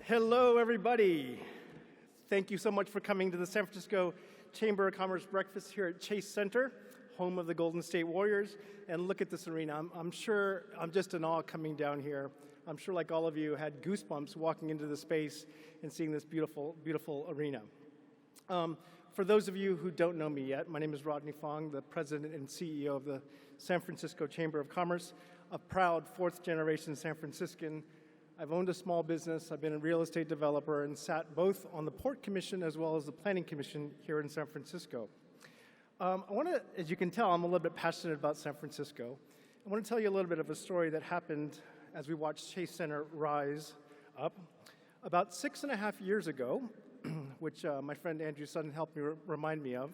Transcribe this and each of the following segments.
Hello, everybody. Thank you so much for coming to the San Francisco Chamber of Commerce breakfast here at Chase Center, home of the Golden State Warriors. And look at this arena. I'm sure I'm just in awe coming down here. I'm sure, like all of you, had goosebumps walking into the space and seeing this beautiful, beautiful arena. For those of you who don't know me yet, my name is Rodney Fong, the president and CEO of the San Francisco Chamber of Commerce, a proud fourth-generation San Franciscan. I've owned a small business, I've been a real estate developer, and sat both on the Port Commission as well as the Planning Commission here in San Francisco. I want to, as you can tell, I'm a little bit passionate about San Francisco. I want to tell you a little bit of a story that happened as we watched Chase Center rise up. About 6.5 years ago, which my friend Andrew Sutton helped me remind me of,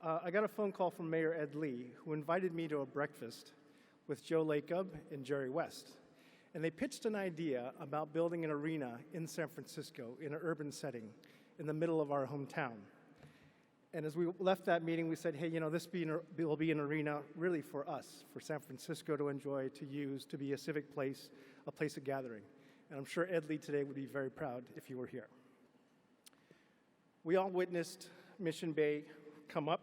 I got a phone call from Mayor Ed Lee, who invited me to a breakfast with Joe Lacob and Jerry West. And they pitched an idea about building an arena in San Francisco in an urban setting in the middle of our hometown. And as we left that meeting, we said, hey, you know, this will be an arena really for us, for San Francisco to enjoy, to use, to be a civic place, a place of gathering. And I'm sure Ed Lee today would be very proud if you were here. We all witnessed Mission Bay come up.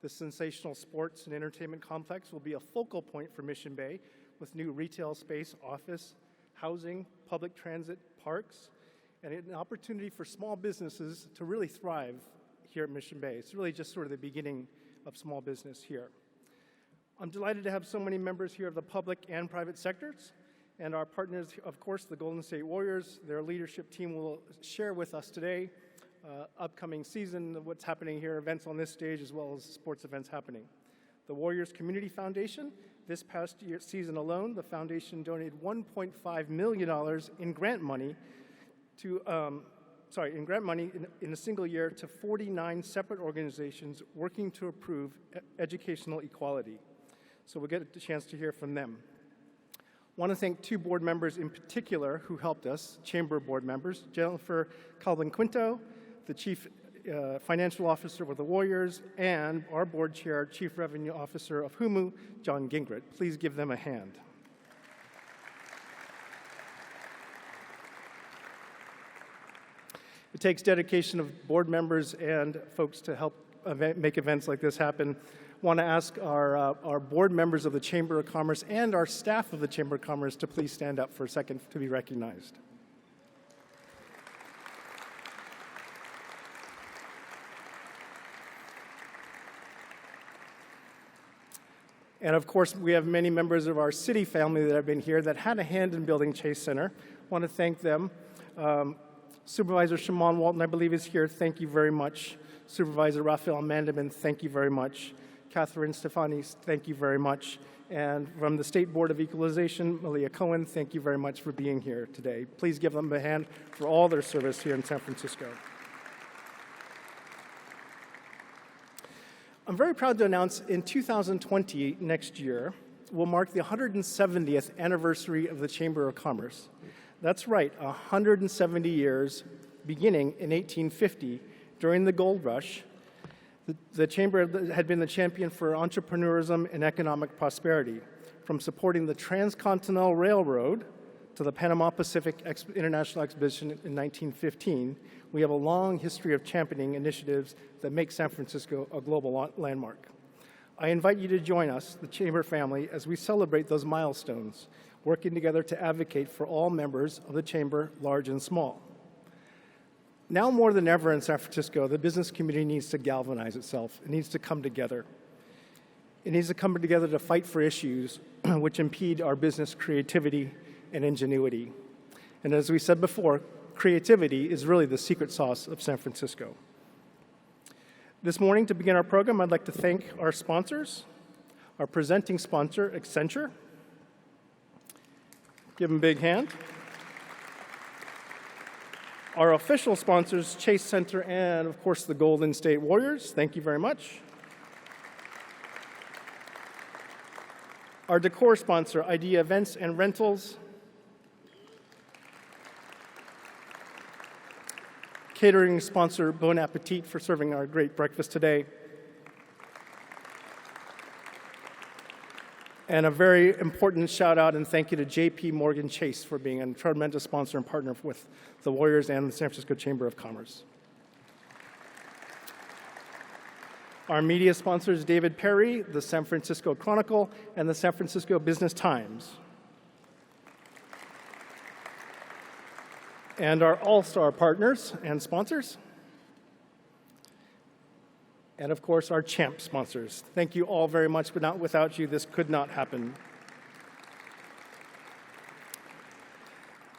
The sensational sports and entertainment complex will be a focal point for Mission Bay, with new retail space, office, housing, public transit, parks, and an opportunity for small businesses to really thrive here at Mission Bay. It's really just sort of the beginning of small business here. I'm delighted to have so many members here of the public and private sectors, and our partners, of course, the Golden State Warriors. Their leadership team will share with us today upcoming season, what's happening here, events on this stage, as well as sports events happening. The Warriors Community Foundation. This past season alone, the foundation donated $1.5 million in grant money in a single year to 49 separate organizations working to improve educational equality. So we'll get a chance to hear from them. I want to thank two board members in particular who helped us, Chamber board members, Jennifer Calvin-Quinto, the Chief Financial Officer with the Warriors, and our board chair, Chief Revenue Officer of HUMU, John Gingrat. Please give them a hand. It takes dedication of board members and folks to help make events like this happen. I want to ask our board members of the Chamber of Commerce and our staff of the Chamber of Commerce to please stand up for a second to be recognized. And of course, we have many members of our city family that have been here that had a hand in building Chase Center. I want to thank them. Supervisor Shimon Walton, I believe, is here. Thank you very much. Supervisor Raphael Mandelman, thank you very much. Catherine Stefani, thank you very much. And from the State Board of Equalization, Malia Cohen, thank you very much for being here today. Please give them a hand for all their service here in San Francisco. I'm very proud to announce in 2020, next year, will mark the 170th anniversary of the Chamber of Commerce. That's right, 170 years, beginning in 1850, during the gold rush. The Chamber had been the champion for entrepreneurism and economic prosperity, from supporting the Transcontinental Railroad to the Panama Pacific International Exhibition in 1915. We have a long history of championing initiatives that make San Francisco a global landmark. I invite you to join us, the Chamber family, as we celebrate those milestones, working together to advocate for all members of the Chamber, large and small. Now more than ever in San Francisco, the business community needs to galvanize itself. It needs to come together. It needs to come together to fight for issues which impede our business creativity and ingenuity. And as we said before, creativity is really the secret sauce of San Francisco. This morning, to begin our program, I'd like to thank our sponsors, our presenting sponsor, Accenture. Give them a big hand. Our official sponsors, Chase Center and, of course, the Golden State Warriors. Thank you very much. Our decor sponsor, Idea Events and Rentals. Catering sponsor, Bon Appetit, for serving our great breakfast today. And a very important shout out and thank you to JP Morgan Chase for being a tremendous sponsor and partner with the Warriors and the San Francisco Chamber of Commerce. Our media sponsors, David Perry, the San Francisco Chronicle, and the San Francisco Business Times. And our all-star partners and sponsors. And of course, our champ sponsors. Thank you all very much, but without you, this could not happen.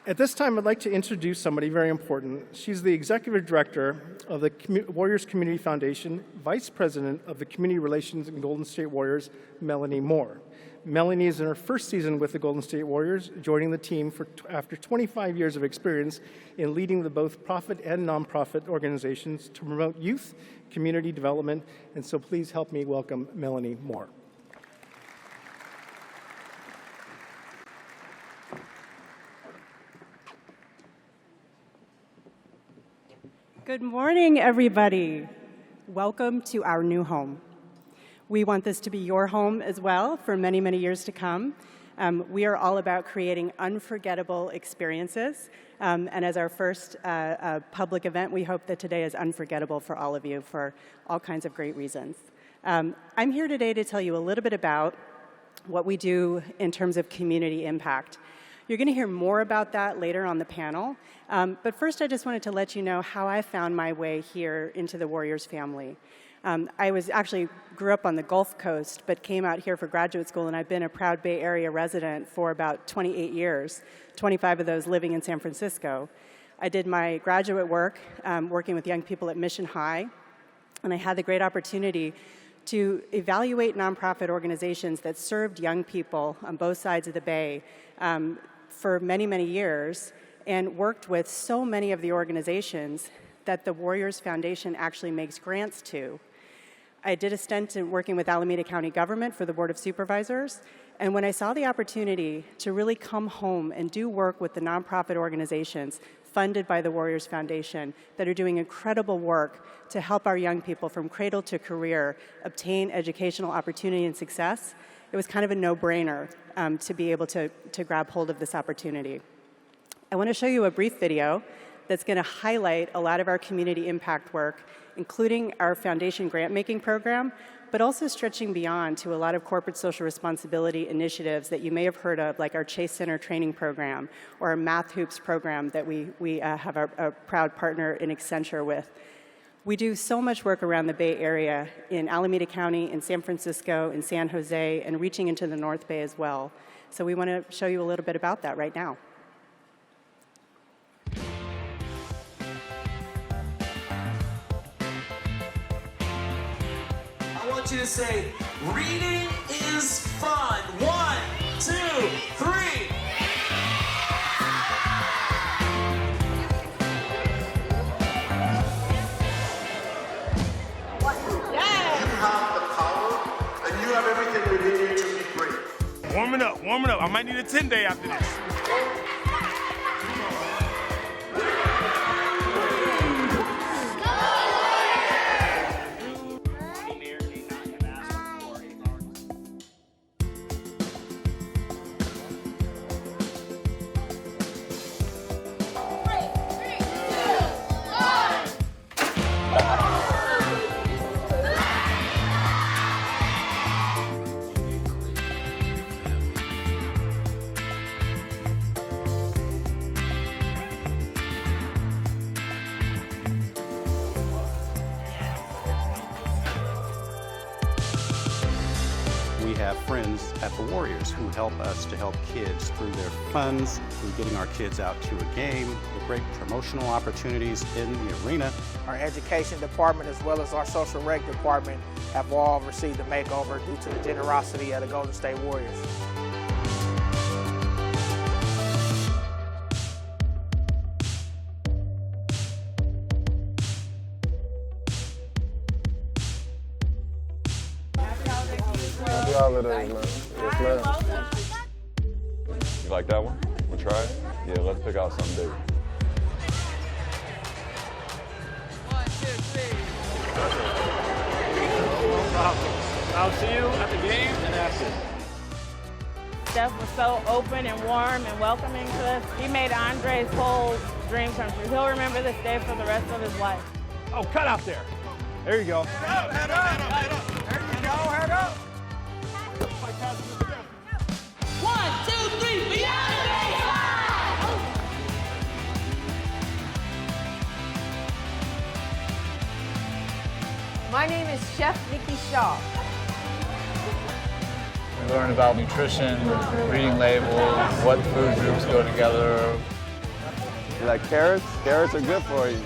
At this time, I'd like to introduce somebody very important. She's the executive director of the Warriors Community Foundation, vice president of the Community Relations and Golden State Warriors, Melanie Moore. Melanie is in her first season with the Golden State Warriors, joining the team after 25 years of experience in leading the both profit and nonprofit organizations to promote youth, community development, and so please help me welcome Melanie Moore. Good morning, everybody. Welcome to our new home. We want this to be your home as well for many, many years to come. We are all about creating unforgettable experiences. And as our first public event, we hope that today is unforgettable for all of you for all kinds of great reasons. I'm here today to tell you a little bit about what we do in terms of community impact. You're going to hear more about that later on the panel. But first, I just wanted to let you know how I found my way here into the Warriors family. I grew up on the Gulf Coast, but came out here for graduate school, and I've been a proud Bay Area resident for about 28 years, 25 of those living in San Francisco. I did my graduate work working with young people at Mission High, and I had the great opportunity to evaluate nonprofit organizations that served young people on both sides of the Bay for many, many years, and worked with so many of the organizations that the Warriors Foundation actually makes grants to. I did a stint in working with Alameda County government for the Board of Supervisors, and when I saw the opportunity to really come home and do work with the nonprofit organizations funded by the Warriors Foundation that are doing incredible work to help our young people from cradle to career obtain educational opportunity and success, it was kind of a no-brainer to be able to grab hold of this opportunity. I want to show you a brief video that's going to highlight a lot of our community impact work, including our foundation grant-making program, but also stretching beyond to a lot of corporate social responsibility initiatives that you may have heard of, like our Chase Center training program or our Math Hoops program that we have a proud partner in Accenture with. We do so much work around the Bay Area in Alameda County, in San Francisco, in San Jose, and reaching into the North Bay as well. So we want to show you a little bit about that right now. I want you to say, reading is fun. 1, 2, 3. Warming up. I might need a 10-day after this. have friends at the Warriors who help us to help kids through their funds, through getting our kids out to a game, with great promotional opportunities in the arena. Our education department as well as our social rec department have all received a makeover due to the generosity of the Golden State Warriors. Happy holidays, man. Yes, ma'am. You like that one? We'll try it? Yeah, let's pick out something big. 1, 2, 3. No problem. I'll see you at the game and after. Steph was so open and warm and welcoming to us. He made Andre's whole dream come true. He'll remember this day for the rest of his life. Oh, cut out there. There you go. Head up, head up. There you go, head up. 1, 2, 3, beyond the baseline! My name is Chef Nikki Shaw. We learn about nutrition, reading labels, what food groups go together. You like carrots? Carrots are good for you.